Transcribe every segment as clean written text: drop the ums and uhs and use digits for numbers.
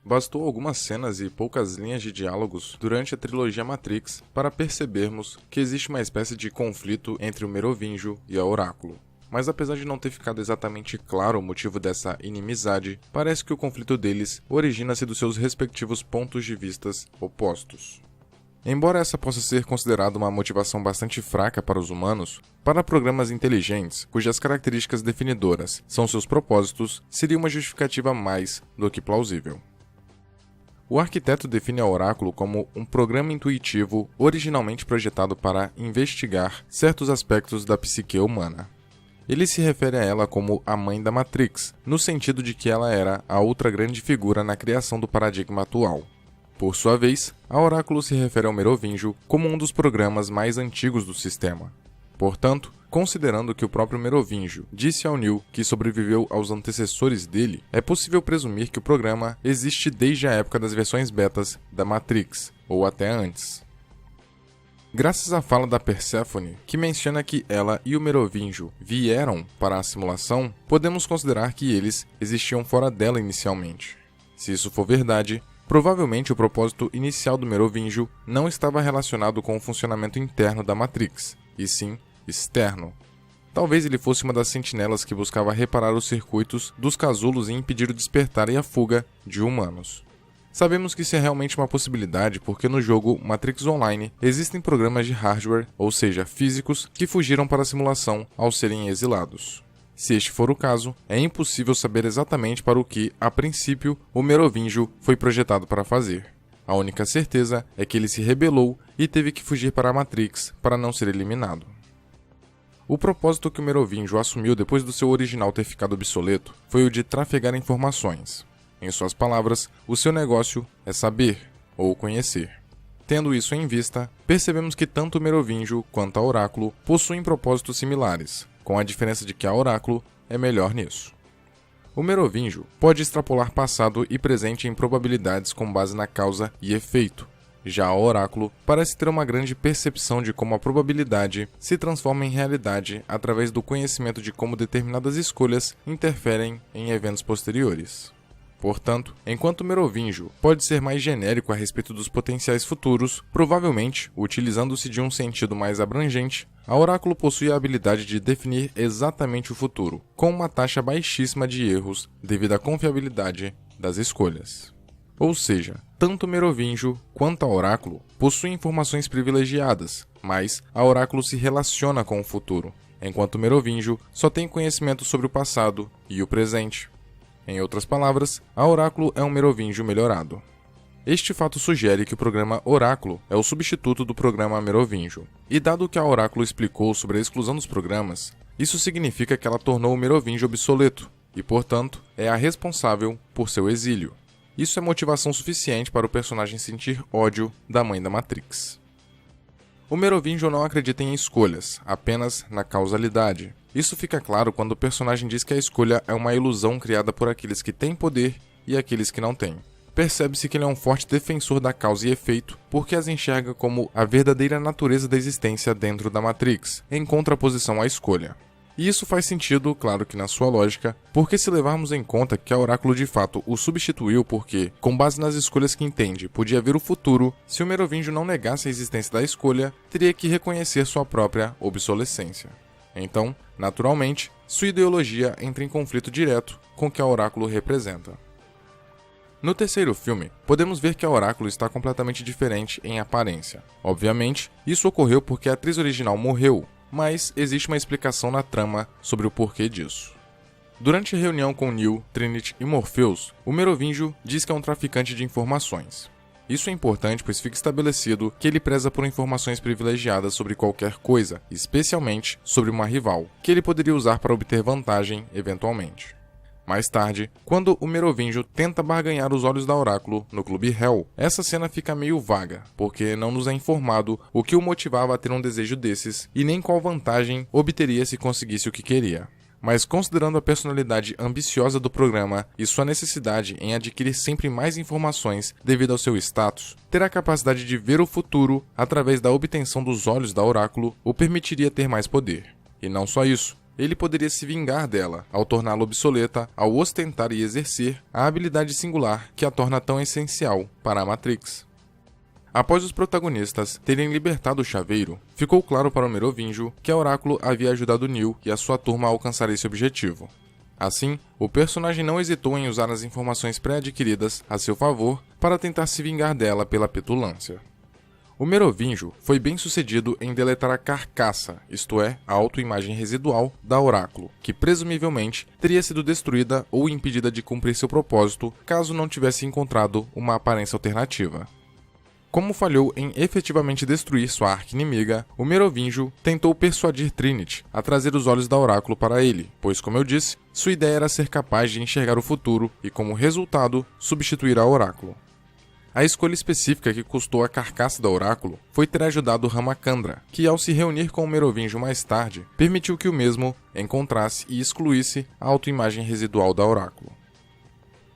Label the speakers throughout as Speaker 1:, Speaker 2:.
Speaker 1: Bastou algumas cenas e poucas linhas de diálogos durante a trilogia Matrix para percebermos que existe uma espécie de conflito entre o Merovingio e a Oráculo. Mas apesar de não ter ficado exatamente claro o motivo dessa inimizade, parece que o conflito deles origina-se dos seus respectivos pontos de vistas opostos. Embora essa possa ser considerada uma motivação bastante fraca para os humanos, para programas inteligentes, cujas características definidoras são seus propósitos, seria uma justificativa mais do que plausível. O arquiteto define a Oráculo como um programa intuitivo originalmente projetado para investigar certos aspectos da psique humana. Ele se refere a ela como a mãe da Matrix, no sentido de que ela era a outra grande figura na criação do paradigma atual. Por sua vez, a Oráculo se refere ao Merovingio como um dos programas mais antigos do sistema. Portanto, considerando que o próprio Merovingio disse ao Neo que sobreviveu aos antecessores dele, é possível presumir que o programa existe desde a época das versões betas da Matrix, ou até antes. Graças à fala da Persephone, que menciona que ela e o Merovingio vieram para a simulação, podemos considerar que eles existiam fora dela inicialmente. Se isso for verdade, provavelmente o propósito inicial do Merovingio não estava relacionado com o funcionamento interno da Matrix, e sim externo. Talvez ele fosse uma das sentinelas que buscava reparar os circuitos dos casulos e impedir o despertar e a fuga de humanos. Sabemos que isso é realmente uma possibilidade porque no jogo Matrix Online existem programas de hardware, ou seja, físicos, que fugiram para a simulação ao serem exilados. Se este for o caso, é impossível saber exatamente para o que, a princípio, o Merovingio foi projetado para fazer. A única certeza é que ele se rebelou e teve que fugir para a Matrix para não ser eliminado. O propósito que o Merovingio assumiu depois do seu original ter ficado obsoleto foi o de trafegar informações. Em suas palavras, o seu negócio é saber, ou conhecer. Tendo isso em vista, percebemos que tanto o Merovingio quanto a Oráculo possuem propósitos similares, com a diferença de que a Oráculo é melhor nisso. O Merovingio pode extrapolar passado e presente em probabilidades com base na causa e efeito. Já a Oráculo parece ter uma grande percepção de como a probabilidade se transforma em realidade através do conhecimento de como determinadas escolhas interferem em eventos posteriores. Portanto, enquanto o Merovingio pode ser mais genérico a respeito dos potenciais futuros, provavelmente, utilizando-se de um sentido mais abrangente, a Oráculo possui a habilidade de definir exatamente o futuro, com uma taxa baixíssima de erros devido à confiabilidade das escolhas. Ou seja, tanto o Merovingio quanto a Oráculo possuem informações privilegiadas, mas a Oráculo se relaciona com o futuro, enquanto o Merovingio só tem conhecimento sobre o passado e o presente. Em outras palavras, a Oráculo é um Merovingio melhorado. Este fato sugere que o programa Oráculo é o substituto do programa Merovingio. E dado que a Oráculo explicou sobre a exclusão dos programas, isso significa que ela tornou o Merovingio obsoleto, e portanto, é a responsável por seu exílio. Isso é motivação suficiente para o personagem sentir ódio da mãe da Matrix. O Merovingio não acredita em escolhas, apenas na causalidade. Isso fica claro quando o personagem diz que a escolha é uma ilusão criada por aqueles que têm poder e aqueles que não têm. Percebe-se que ele é um forte defensor da causa e efeito, porque as enxerga como a verdadeira natureza da existência dentro da Matrix, em contraposição à escolha. E isso faz sentido, claro que na sua lógica, porque se levarmos em conta que a Oráculo de fato o substituiu porque, com base nas escolhas que entende, podia ver o futuro, se o Merovingio não negasse a existência da escolha, teria que reconhecer sua própria obsolescência. Então, naturalmente, sua ideologia entra em conflito direto com o que a Oráculo representa. No terceiro filme, podemos ver que a Oráculo está completamente diferente em aparência. Obviamente, isso ocorreu porque a atriz original morreu, mas existe uma explicação na trama sobre o porquê disso. Durante a reunião com Neo, Trinity e Morpheus, o Merovingio diz que é um traficante de informações. Isso é importante pois fica estabelecido que ele preza por informações privilegiadas sobre qualquer coisa, especialmente sobre uma rival, que ele poderia usar para obter vantagem eventualmente. Mais tarde, quando o Merovingio tenta barganhar os olhos da Oráculo no Clube Hell, essa cena fica meio vaga, porque não nos é informado o que o motivava a ter um desejo desses e nem qual vantagem obteria se conseguisse o que queria. Mas considerando a personalidade ambiciosa do programa e sua necessidade em adquirir sempre mais informações devido ao seu status, ter a capacidade de ver o futuro através da obtenção dos olhos da Oráculo o permitiria ter mais poder. E não só isso, ele poderia se vingar dela, ao torná-la obsoleta, ao ostentar e exercer a habilidade singular que a torna tão essencial para a Matrix. Após os protagonistas terem libertado o chaveiro, ficou claro para o Merovingio que a Oráculo havia ajudado Neo e a sua turma a alcançar esse objetivo. Assim, o personagem não hesitou em usar as informações pré-adquiridas a seu favor para tentar se vingar dela pela petulância. O Merovingio foi bem sucedido em deletar a carcaça, isto é, a autoimagem residual, da Oráculo, que presumivelmente teria sido destruída ou impedida de cumprir seu propósito caso não tivesse encontrado uma aparência alternativa. Como falhou em efetivamente destruir sua arqui-inimiga, o Merovingio tentou persuadir Trinity a trazer os olhos da Oráculo para ele, pois, como eu disse, sua ideia era ser capaz de enxergar o futuro e, como resultado, substituir a Oráculo. A escolha específica que custou a carcaça da Oráculo foi ter ajudado Ramachandra, que, ao se reunir com o Merovingio mais tarde, permitiu que o mesmo encontrasse e excluísse a autoimagem residual da Oráculo.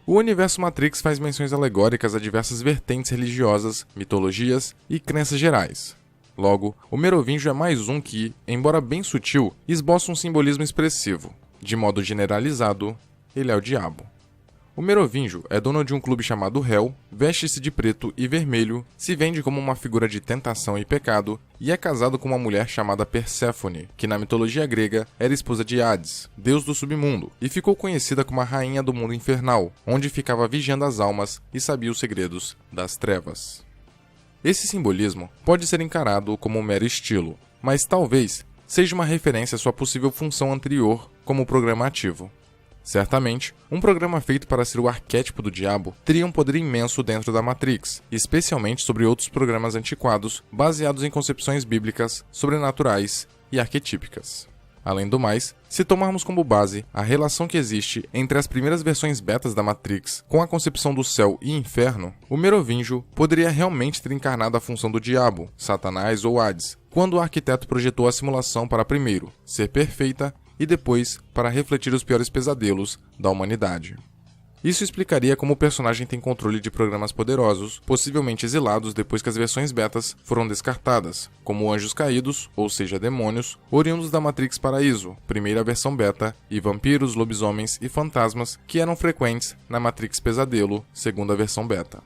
Speaker 1: O universo Matrix faz menções alegóricas a diversas vertentes religiosas, mitologias e crenças gerais. Logo, o Merovingio é mais um que, embora bem sutil, esboça um simbolismo expressivo. De modo generalizado, ele é o diabo. O Merovingio é dono de um clube chamado Hell, veste-se de preto e vermelho, se vende como uma figura de tentação e pecado, e é casado com uma mulher chamada Perséfone, que na mitologia grega era esposa de Hades, deus do submundo, e ficou conhecida como a rainha do mundo infernal, onde ficava vigiando as almas e sabia os segredos das trevas. Esse simbolismo pode ser encarado como um mero estilo, mas talvez seja uma referência à sua possível função anterior como programa ativo. Certamente, um programa feito para ser o arquétipo do diabo teria um poder imenso dentro da Matrix, especialmente sobre outros programas antiquados baseados em concepções bíblicas, sobrenaturais e arquetípicas. Além do mais, se tomarmos como base a relação que existe entre as primeiras versões betas da Matrix com a concepção do céu e inferno, o Merovingio poderia realmente ter encarnado a função do diabo, Satanás ou Hades, quando o arquiteto projetou a simulação para primeiro ser perfeita e depois para refletir os piores pesadelos da humanidade. Isso explicaria como o personagem tem controle de programas poderosos, possivelmente exilados depois que as versões betas foram descartadas, como anjos caídos, ou seja, demônios, oriundos da Matrix Paraíso, primeira versão beta, e vampiros, lobisomens e fantasmas que eram frequentes na Matrix Pesadelo, segunda versão beta.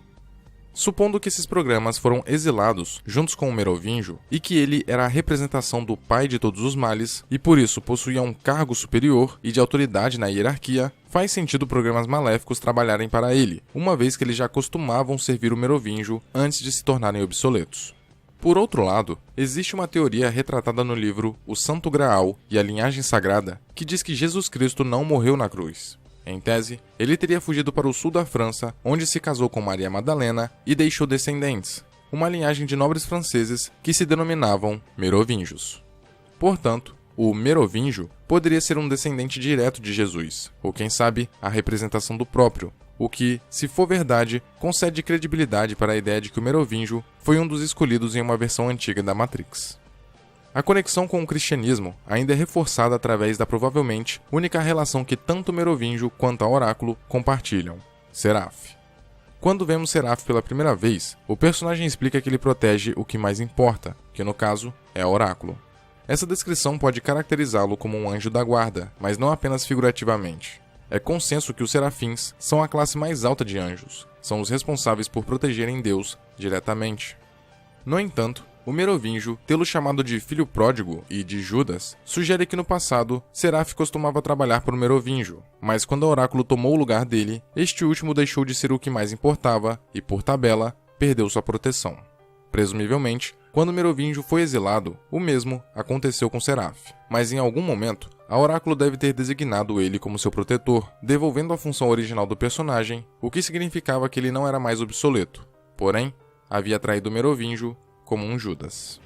Speaker 1: Supondo que esses programas foram exilados juntos com o Merovingio e que ele era a representação do pai de todos os males e por isso possuía um cargo superior e de autoridade na hierarquia, faz sentido programas maléficos trabalharem para ele, uma vez que eles já costumavam servir o Merovingio antes de se tornarem obsoletos. Por outro lado, existe uma teoria retratada no livro O Santo Graal e a Linhagem Sagrada que diz que Jesus Cristo não morreu na cruz. Em tese, ele teria fugido para o sul da França, onde se casou com Maria Madalena e deixou descendentes, uma linhagem de nobres franceses que se denominavam Merovingios. Portanto, o Merovingio poderia ser um descendente direto de Jesus, ou quem sabe, a representação do próprio, o que, se for verdade, concede credibilidade para a ideia de que o Merovingio foi um dos escolhidos em uma versão antiga da Matrix. A conexão com o cristianismo ainda é reforçada através da provavelmente única relação que tanto Merovingio quanto a Oráculo compartilham: Seraph. Quando vemos Seraph pela primeira vez, o personagem explica que ele protege o que mais importa, que no caso é a Oráculo. Essa descrição pode caracterizá-lo como um anjo da guarda, mas não apenas figurativamente. É consenso que os serafins são a classe mais alta de anjos, são os responsáveis por protegerem Deus diretamente. No entanto, o Merovingio, tê-lo chamado de filho pródigo e de Judas, sugere que no passado, Seraph costumava trabalhar para o Merovingio, mas quando o Oráculo tomou o lugar dele, este último deixou de ser o que mais importava e, por tabela, perdeu sua proteção. Presumivelmente, quando o Merovingio foi exilado, o mesmo aconteceu com Seraph, mas em algum momento, a Oráculo deve ter designado ele como seu protetor, devolvendo a função original do personagem, o que significava que ele não era mais obsoleto. Porém, havia traído o Merovingio como um Judas.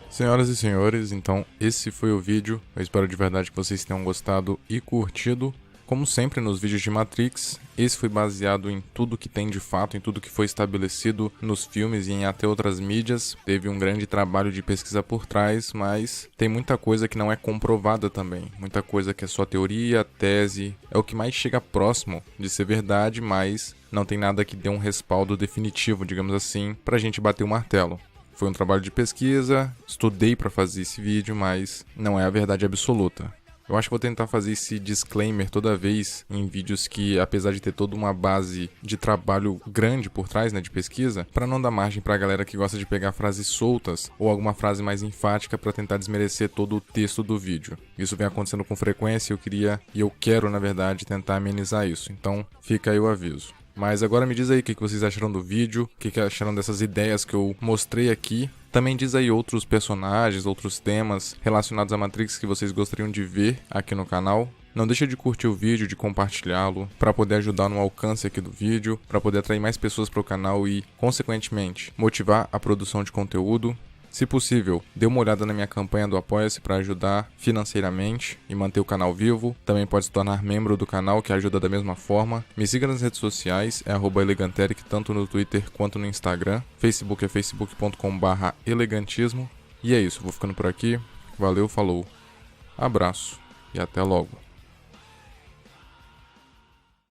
Speaker 1: Senhoras e senhores, então esse foi o vídeo. Eu espero de verdade que vocês tenham gostado e curtido. Como sempre nos vídeos de Matrix, esse foi baseado em tudo que tem de fato, em tudo que foi estabelecido nos filmes e em até outras mídias. Teve um grande trabalho de pesquisa por trás, mas tem muita coisa que não é comprovada também. Muita coisa que é só teoria, tese, é o que mais chega próximo de ser verdade, mas não tem nada que dê um respaldo definitivo, digamos assim, pra gente bater o martelo. Foi um trabalho de pesquisa, estudei para fazer esse vídeo, mas não é a verdade absoluta. Eu acho que vou tentar fazer esse disclaimer toda vez em vídeos que, apesar de ter toda uma base de trabalho grande por trás, né, de pesquisa, para não dar margem pra galera que gosta de pegar frases soltas ou alguma frase mais enfática para tentar desmerecer todo o texto do vídeo. Isso vem acontecendo com frequência e eu quero, na verdade, tentar amenizar isso. Então, fica aí o aviso. Mas agora me diz aí o que vocês acharam do vídeo, o que acharam dessas ideias que eu mostrei aqui. Também diz aí outros personagens, outros temas relacionados a Matrix que vocês gostariam de ver aqui no canal. Não deixa de curtir o vídeo, de compartilhá-lo, para poder ajudar no alcance aqui do vídeo, para poder atrair mais pessoas para o canal e, consequentemente, motivar a produção de conteúdo. Se possível, dê uma olhada na minha campanha do Apoia-se para ajudar financeiramente e manter o canal vivo. Também pode se tornar membro do canal, que ajuda da mesma forma. Me siga nas redes sociais, é @eleganteric, tanto no Twitter quanto no Instagram. Facebook é facebook.com/elegantismo. E é isso, vou ficando por aqui. Valeu, falou, abraço e até logo.